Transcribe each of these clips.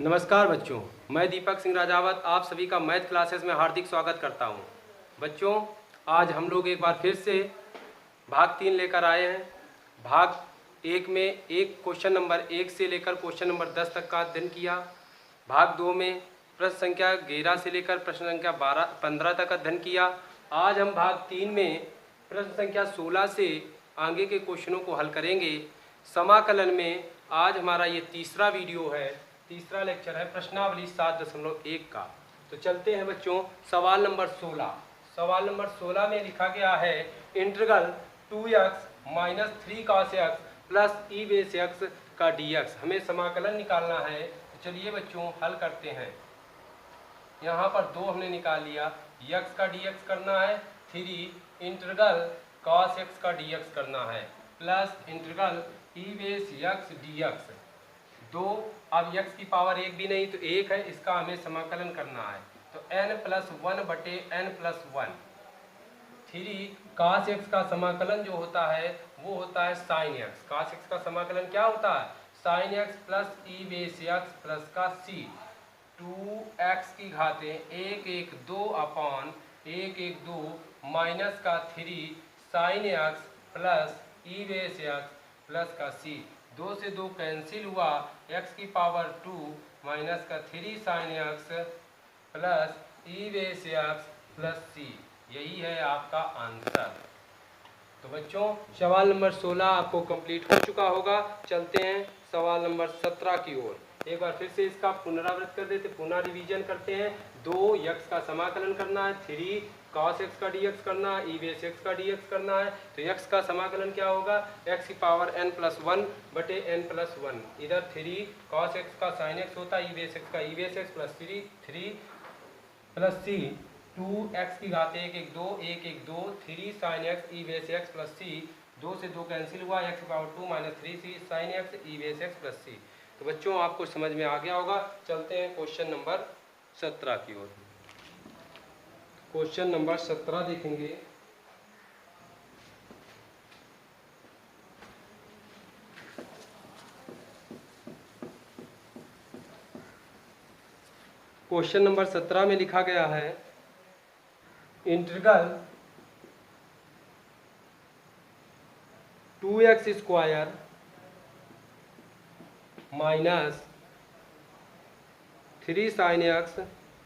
नमस्कार बच्चों, मैं दीपक सिंह राजावत आप सभी का मैथ क्लासेस में हार्दिक स्वागत करता हूं। बच्चों, आज हम लोग एक बार फिर से भाग 3 लेकर आए हैं। भाग 1 में एक क्वेश्चन नंबर 1 से लेकर क्वेश्चन नंबर 10 तक का अध्ययन किया। भाग 2 में प्रश्न संख्या 11 से लेकर प्रश्न संख्या 15 तक अध्ययन किया। आज हम भाग 3 में प्रश्न संख्या 16 से आगे के क्वेश्चनों को हल करेंगे। समाकलन में आज हमारा ये तीसरा वीडियो है, तीसरा लेक्चर है प्रश्नावली 7.1 का। तो चलते हैं बच्चों सवाल नंबर 16। सवाल नंबर 16 में लिखा गया है integral 2x minus 3 cos x plus ई बेस x का dx। हमें समाकलन निकालना है। तो चलिए बच्चों हल करते हैं। यहाँ पर 2 हमने निकाल लिया, x का dx करना है, 3 इंटीग्रल cos x का dx करना है प्लस इंटीग्रल ई बेस x dx। 2 अब x की पावर 1 भी नहीं तो 1 है, इसका हमें समाकलन करना है। तो n+1 बटे n+1। 3 cos x का समाकलन जो होता है वो होता है sin x। cos x का समाकलन क्या होता है? sin x प्लस ई बेस x प्लस का c। 2x की घातें 1 1 2 अपॉन 1 1 2 माइनस का 3 sin x प्लस ई बेस x प्लस का c। 2 से 2 कैंसिल हुआ, x की पावर 2 माइनस का 3 sin x प्लस ई बेस x प्लस c। यही है आपका आंसर। तो बच्चों सवाल नंबर 16 आपको कंप्लीट हो चुका होगा। चलते हैं सवाल नंबर 17 की ओर। एक बार फिर से इसका पुनरावृत्त कर देते, पुनः रिवीजन करते हैं। 2x का समाकलन करना है, 3 cos x का dx करना है, ई बेस x का dx करना है। तो x का समाकलन क्या होगा? x की पावर n+1 बटे n+1। इधर 3 cos x का sin x होता है, ई बेस x का ई base x plus 3 plus c। 2x की घात 1 1 2 1 1 2 3 sin x ई बेस x प्लस c। 2 से 2 कैंसिल हुआ, x की power 2 minus 3c sin x ई बेस x प्लस c। तो बच्चों आपको समझ में आ गया होगा। चलते हैं क्वेश्चन नंबर 17 की ओर। क्वेश्चन नंबर 17 देखेंगे। क्वेश्चन नंबर 17 में लिखा गया है integral 2x square minus 3 sin x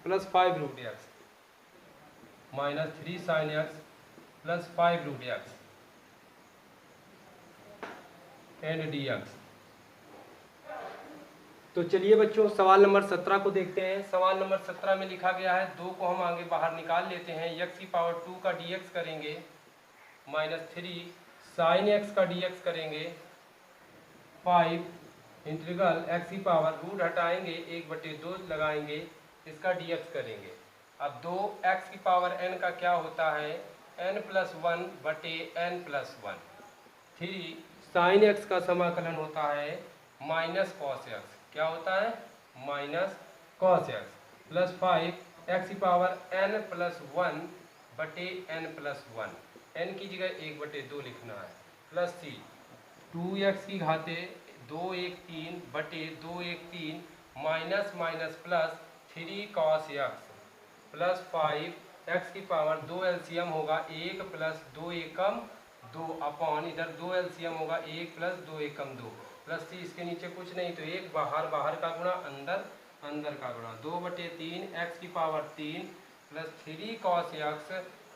plus 5 root x minus 3 sin x plus 5 root x and dx। तो चलिए बच्चों सवाल नंबर 17 को देखते हैं। सवाल नंबर 17 में लिखा गया है 2 को हम आगे बाहर निकाल लेते हैं। x की पावर 2 का dx करेंगे, माइनस 3 sin x का dx करेंगे, 5 इंटीग्रल x की पावर रूट हटाएंगे 1/2 लगाएंगे, इसका dx करेंगे। अब 2x की पावर n का क्या होता है? n+1 बटे n+1। 3 sin x का समाकलन होता है माइनस cos x। क्या होता है? Minus cos x plus 5 x की पावर n+1 बटे n+1। n की जगह 1/2 लिखना है प्लस c। 2x की घाते 2 1 3 बटे 2 1 3 minus minus plus 3 cos x plus 5 x की पावर 2 एलसीएम होगा 1 प्लस 2 एकम 2 अपॉन इधर 2 एलसीएम होगा 1 प्लस 2 एकम 2 प्लस c। इसके नीचे कुछ नहीं तो 1 बाहर बाहर का गुणा अंदर अंदर का गुणा 2/3 x की power 3 plus 3 cos x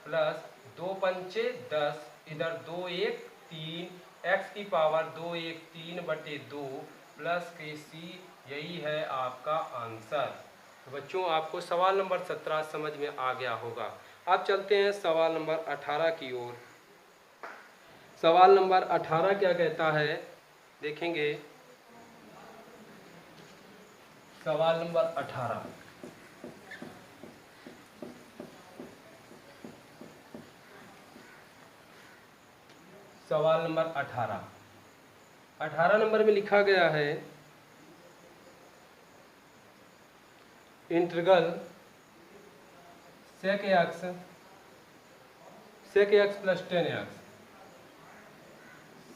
plus 2 पंचे 10 इधर 2 1 3 x की पावर 2 1 3/2 प्लस के c। यही है आपका आंसर। तो बच्चों आपको सवाल नंबर 17 समझ में आ गया होगा। अब चलते हैं सवाल नंबर 18 की ओर। सवाल नंबर 18 क्या कहता है देखेंगे। सवाल नंबर 18 सवाल नंबर 18 नंबर में लिखा गया है integral sec x plus 10x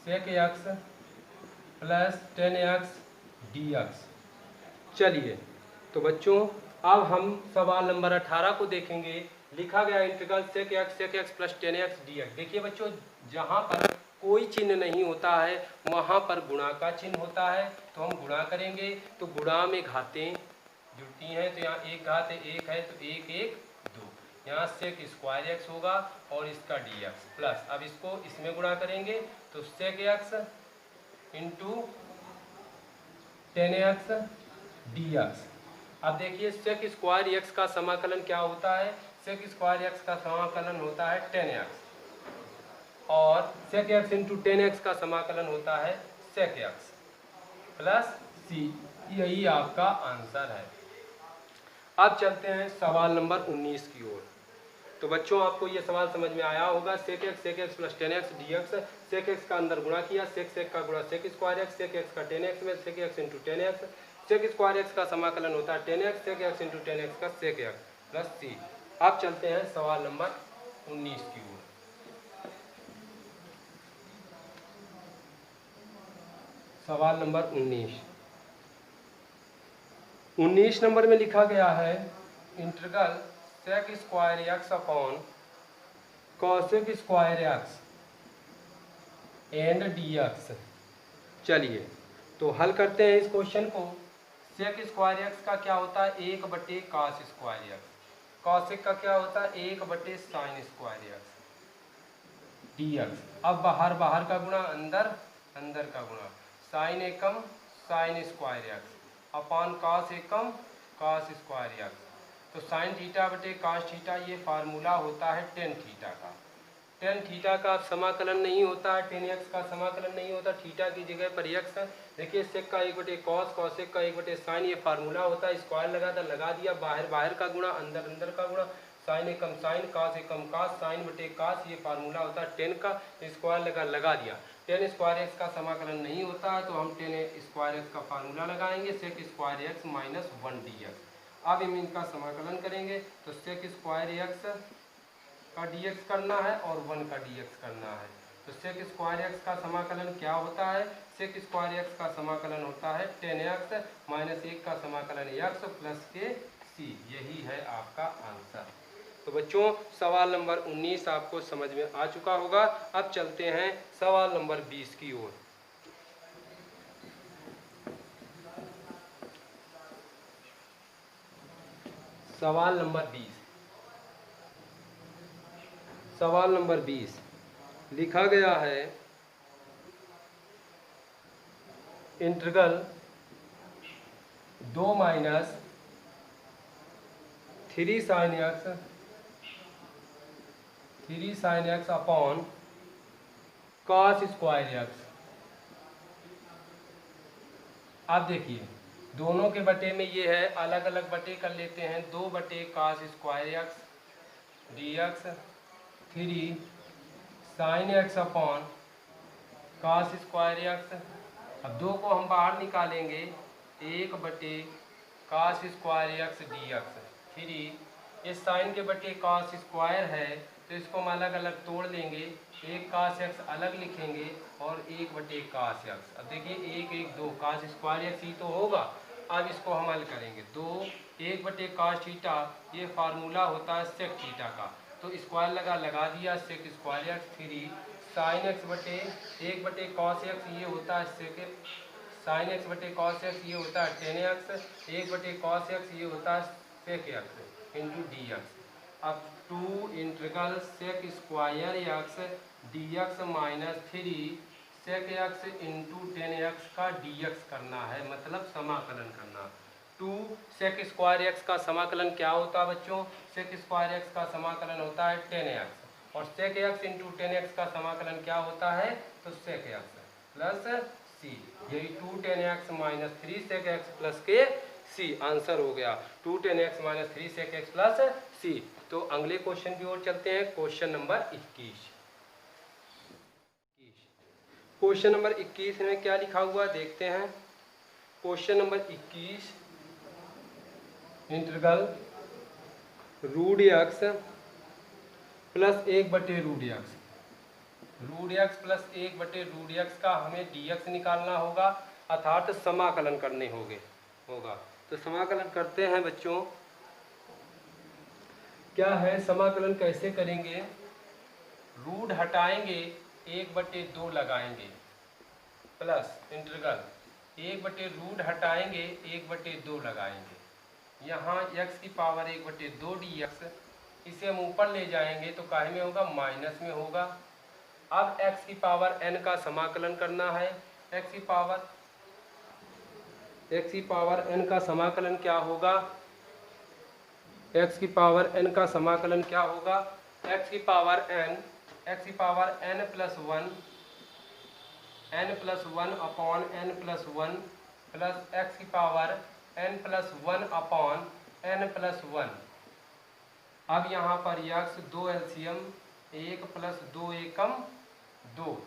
sec x plus 10x dx। चलिए तो बच्चों अब हम सवाल नंबर 18 को देखेंगे। लिखा गया integral sec x plus 10x dx। देखिए बच्चों, जहाँ पर कोई चिन्ह नहीं होता है वहाँ पर गुणा का चिन्ह होता है, तो हम गुणा करेंगे। तो गुणा में घातें जुड़ती हैं, तो यहाँ एक घात एक है तो एक एक दो, यहाँ सेक स्क्वायर एक्स होगा और इसका dx प्लस, अब इसको इसमें गुणा करेंगे तो सेक एक्स इंटू 10x dx। अब देखिए सेक स्क्वायर एक्स का समाकलन क्या होता है, सेक स्क्वायर एक्स का समाकलन होता है 10x और सेक एक्स इंटू 10x का समाकलन होता है सेक एक्स प्लस सी। यही आपका आंसर है। अब चलते हैं सवाल नंबर 19 की ओर। तो बच्चों आपको ये सवाल समझ में आया होगा। Sec x plus 10x dx, sec x का अंदर गुणा किया, सेक का गुणा sec square x, sec x का 10x में sec x into 10x, sec square x का समाकलन होता है 10x, सेक एक्स इंटू 10x का सेक एक्स प्लस सी। अब चलते हैं सवाल नंबर 19 की ओर। सवाल नंबर 19 नंबर में लिखा गया है integral sec square x upon cosec square x and dx। चलिए तो हल करते हैं इस क्वेश्चन को। सेक स्क्वायर एक्स का क्या होता है, 1 बटे कॉस स्क्वायर एक्स। कॉसेक का क्या होता है, 1 बटे साइन स्क्वायर एक्स dx। अब बाहर बाहर का गुणा, अंदर अंदर का गुणा, साइन एकम sine square x upon cos एकम कॉस स्क्वायर एक्स। तो साइन थीटा बटे कॉस थीटा, ये फार्मूला होता है टेन थीटा का। टेन थीटा का समाकलन नहीं होता है, 10x का समाकलन नहीं होता, थीटा की जगह पर x है। देखिए सेक का 1 बटे कॉस, कॉसेक का 1 बटे साइन, ये फार्मूला होता है। स्क्वायर लगा था, लगा दिया, बाहर बाहर का गुणा, अंदर अंदर का गुणा, साइन एकम साइन कॉस एकम कॉस, साइन बटे कॉस, ये फार्मूला होता है 10 का। स्क्वायर लगा दिया। 10 स्क्वायर एक्स का समाकलन नहीं होता है, तो हम 10 स्क्वायर एक्स का फार्मूला लगाएंगे, sec square x minus 1 dx। अब हम इनका समाकलन करेंगे तो सेक स्क्वायर एक्स का dx करना है और 1 का dx करना है। तो सेक स्क्वायर एक्स का समाकलन क्या होता है, सेक स्क्वायर एक्स का समाकलन होता है 10x माइनस 1 का समाकलन x प्लस के c। यही है आपका आंसर। तो बच्चों सवाल नंबर 19 आपको समझ में आ चुका होगा। अब चलते हैं सवाल नंबर 20 की ओर। सवाल नंबर 20। सवाल नंबर 20 लिखा गया है integral 2 minus 3 sine x upon cos square x. अब देखिए दोनों के बटे में ये है, अलग अलग बटे कर लेते हैं। 2 बटे cos square x dx, 3 sine x upon cos square x. अब 2 को हम बाहर निकालेंगे, 1 बटे कॉस स्क्वायर एक्स dx, 3 इस साइन के बटे कॉस स्क्वायर है तो इसको हम अलग अलग तोड़ लेंगे, 1 कॉस एक्स अलग लिखेंगे और 1 बटे कॉस एक्स। अब देखिए 1 1 2 कॉस स्क्वायर एक्स ही तो होगा। अब इसको हम हल करेंगे, 2 1 बटे कॉस थीटा, ये फार्मूला होता है सेक थीटा का, तो स्क्वायर लगा दिया, sec square x. 3 sine x बटे 1 बटे कॉस एक्स, ये होता है सेक साइन एक्स बटे कॉस एक्स, ये होता है 10x, 1 बटे कॉस एक्स, ये होता है सेक एक्स इंटू dx। अब 2 integral sec square x dx minus 3 sec x into 10x का dx करना है, मतलब समाकलन करना। 2 सेक स्क्वायर एक्स का समाकलन क्या होता है बच्चों, सेक स्क्वायर एक्स का समाकलन होता है 10x और सेक एक्स इंटू 10x का समाकलन क्या होता है, तो सेक एक्स प्लस सी। यही 2 10x minus 3 sec x plus के सी आंसर हो गया। 2 10x minus 3 sec x plus C. तो अगले क्वेश्चन की ओर चलते हैं, क्वेश्चन नंबर 21। क्वेश्चन नंबर 21 में क्या लिखा हुआ देखते हैं। Question number 21 integral root x plus 1 बटे root x, root x plus 1 बटे रूट एक्स का हमें dx निकालना होगा, अर्थात समाकलन करने होंगे। होगा। तो समाकलन करते हैं बच्चों। क्या है समाकलन, कैसे करेंगे? रूट हटाएंगे, 1/2 लगाएंगे, प्लस इंटीग्रल 1/रूट हटाएंगे, 1/2 लगाएंगे। यहाँ x की पावर 1/2 dx, इसे हम ऊपर ले जाएंगे तो काहे में होगा? माइनस में होगा। अब x की पावर n का समाकलन करना है। x की पावर n का समाकलन क्या होगा? x की पावर n का समाकलन क्या होगा? x की power n plus 1 upon n plus 1 plus x की power n plus 1 upon n plus 1। अब यहाँ पर यक्स 2 एलसीएम, 1 प्लस 2 एकम 2,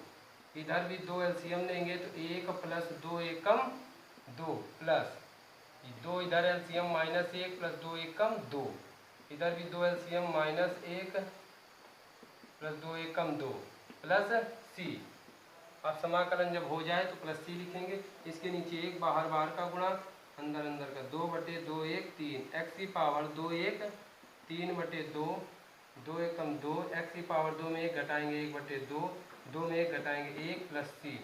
इधर भी 2 एलसीएम लेंगे तो 1 प्लस 2 एकम 2 प्लस 2, इधर एलसीएम माइनस 1 प्लस 2 एकम 2, इधर भी 2 एलसीएम माइनस 1 प्लस 2 एकम 2 प्लस सी। अब समाकलन जब हो जाए तो प्लस सी लिखेंगे। इसके नीचे 1 बाहर का गुणा, अंदर का 2/2 1 3, एक्स की पावर 2 1 3/2, 2 एकम 2, एक्स की पावर 2 में 1 घटाएंगे 1/2, 2 में 1 घटाएंगे 1 प्लस सी।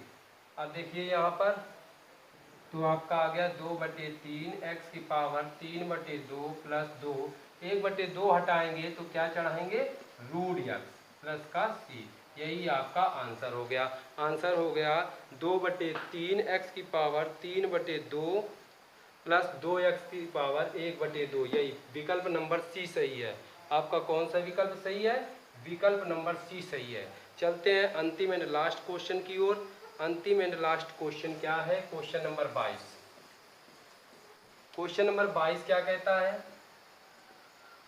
अब देखिए यहाँ पर तो आपका आ गया 2/3, एक्स की पावर 3/2 प्लस 2, 1/2 हटाएंगे तो क्या चढ़ाएंगे? रूट यक्स प्लस का सी। यही आपका आंसर हो गया। आंसर हो गया 2/3 एक्स की पावर 3/2 प्लस 2x की पावर 1/2। यही विकल्प नंबर सी सही है। आपका कौन सा विकल्प सही है? विकल्प नंबर सी सही है। चलते हैं अंतिम एंड लास्ट क्वेश्चन की ओर। अंतिम एंड लास्ट क्वेश्चन क्या है? Question number 22। क्वेश्चन नंबर 22 क्या कहता है?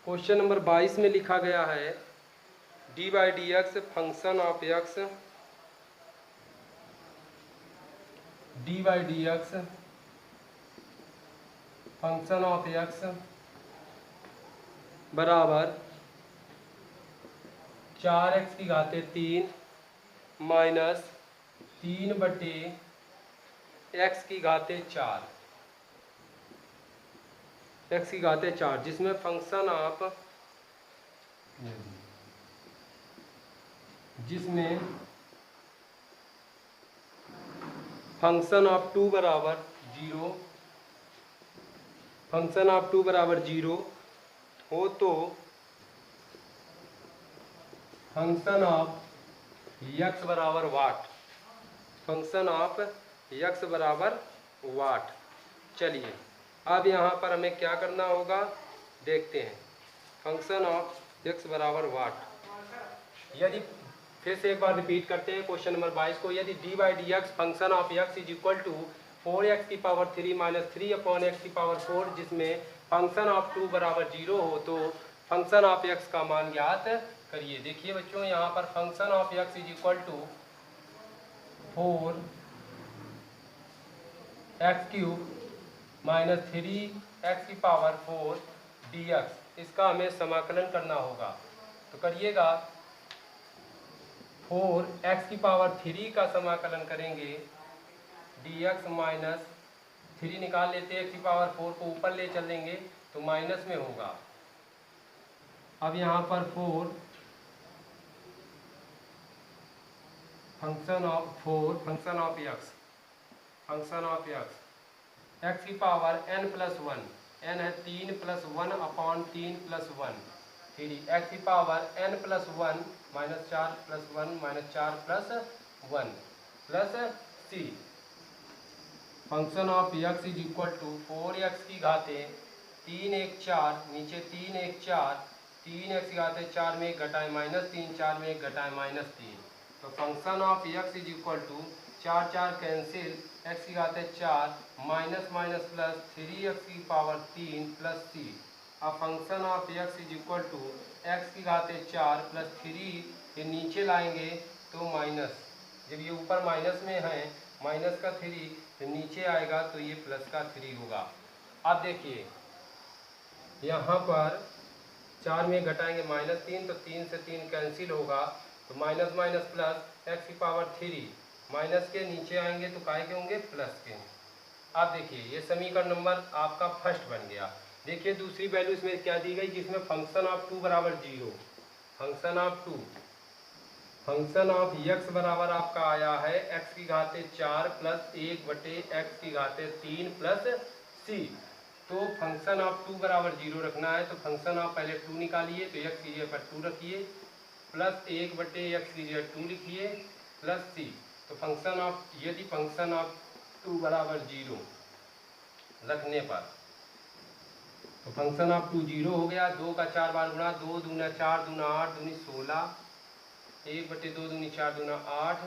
क्वेश्चन नंबर 22 में लिखा गया है dy/dx function of x, dy/dx function of x बराबर 4x की घाते 3 माइनस 3/x की घाते 4, x की घाते 4, जिसमें फंक्शन ऑफ फंक्शन ऑफ 2 बराबर 0, फंक्शन ऑफ 2 बराबर 0 हो तो फंक्शन ऑफ यक्स बराबर वाट, फंक्शन ऑफ यक्स बराबर वाट। चलिए अब यहाँ पर हमें क्या करना होगा देखते हैं। फंक्शन ऑफ यक्स बराबर वाट, यदि फिर से एक बार रिपीट करते हैं क्वेश्चन नंबर 22 को। यदि dy/dx function of x is equal to 4x की पावर 3 माइनस 3 अपॉन एक्स की पावर 4, जिसमें फंक्शन ऑफ 2 बराबर 0 हो तो फंक्शन ऑफ यक्स का मान ज्ञात करिए। देखिए बच्चों यहाँ पर function of x is equal to 4x³ minus 3x की पावर 4 dx, इसका हमें समाकलन करना होगा। तो करिएगा 4x की पावर 3 का समाकलन करेंगे, dx माइनस 3 निकाल लेते हैं, x की पावर 4 को ऊपर ले चलेंगे तो माइनस में होगा। अब यहाँ पर 4 फंक्शन ऑफ यक्स, एक्स की पावर n प्लस 1, n है 3 प्लस 1 अपॉन 3 प्लस 1 3, एक्स की power n plus 1 minus 4 plus 1 minus 4 plus 1 plus C. Function of x is equal to 4x की घाते 3 1 4, नीचे 3 1 4, 3x की घाते 4 में 1 घटाए माइनस 3, 4 में 1 घटाए माइनस 3। तो function of x is equal to 4 4 cancel, x की घाते 4 माइनस माइनस प्लस 3x की पावर 3 प्लस सी। अब function of x is equal to x की घाते 4 प्लस 3, ये नीचे लाएंगे तो माइनस, जब ये ऊपर माइनस में है माइनस का 3 तो नीचे आएगा तो ये प्लस का 3 होगा। अब देखिए यहाँ पर 4 में घटाएंगे माइनस 3 तो 3 से 3 कैंसिल होगा तो माइनस माइनस प्लस, एक्स की पावर 3 माइनस के नीचे आएंगे तो काय के होंगे? प्लस के। अब देखिए ये समीकरण नंबर आपका फर्स्ट बन गया। देखिए दूसरी वैल्यू इसमें क्या दी गई, जिसमें फंक्शन ऑफ 2 बराबर 0, function of 2, function of x बराबर आपका आया है x की घाते 4 प्लस 1 बटे x की घाते 3 प्लस c। तो फंक्शन ऑफ 2 बराबर 0 रखना है, तो फंक्शन ऑफ पहले 2 निकालिए, तो x की जगह पर 2 रखिए, प्लस 1 बटे x की जगह 2 लिखिए, प्लस c। तो फंक्शन ऑफ, यदि फंक्शन ऑफ 2 बराबर 0 रखने पर, तो फंक्शन ऑफ 2 0 हो गया। 2 का 4 बार गुणा, 2 दूना 4 दूना 8 दूनी 16, 1 बटे 2 दूनी 4 दूना 8,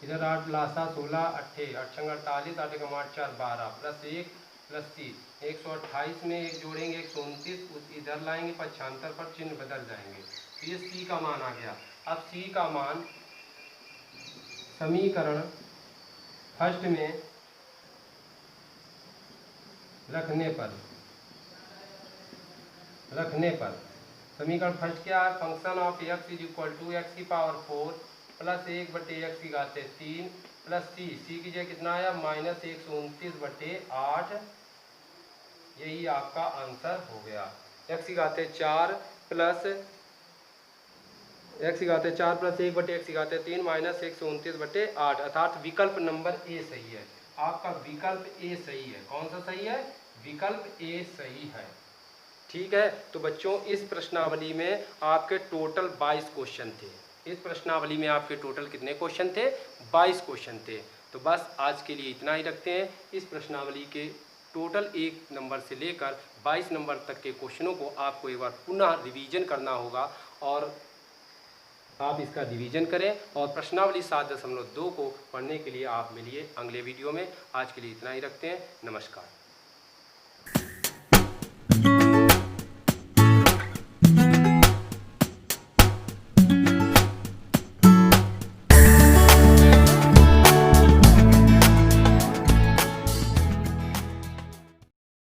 इधर 8 लासा 16 अट्ठे 8 48, 8 का 8 4 12 प्लस 1 प्लस 3, 128 में 1 जोड़ेंगे 129, इधर लाएंगे 75 पर चिन्ह बदल जाएंगे, तो ये सी का मान आ गया। अब सी का मान समीकरण फर्स्ट में रखने पर समीकरण फर्स्ट क्या है, function of x is equal to x की पावर 4 प्लस 1 बटे एक्स की घाते 3 प्लस सी की जगह कितना आया माइनस 129 बटे 8, यही आपका आंसर हो गया। x की घाते 4 प्लस 1 बटे एक्स की घाते 3 माइनस 129 बटे 8, अर्थात विकल्प नंबर ए सही है। आपका विकल्प ए सही है। कौन सा सही है, विकल्प ए सही है। ठीक है, तो बच्चों इस प्रश्नावली में आपके टोटल 22 क्वेश्चन थे। इस प्रश्नावली में आपके टोटल कितने क्वेश्चन थे, 22 क्वेश्चन थे। तो बस आज के लिए इतना ही रखते हैं। इस प्रश्नावली के टोटल 1 नंबर से लेकर 22 नंबर तक के क्वेश्चनों को आपको एक बार पुनः रिवीजन करना होगा, और आप इसका रिवीजन करें, और प्रश्नावली 7.2 को पढ़ने के लिए आप मिलिए अगले वीडियो में। आज के लिए इतना ही रखते हैं। नमस्कार।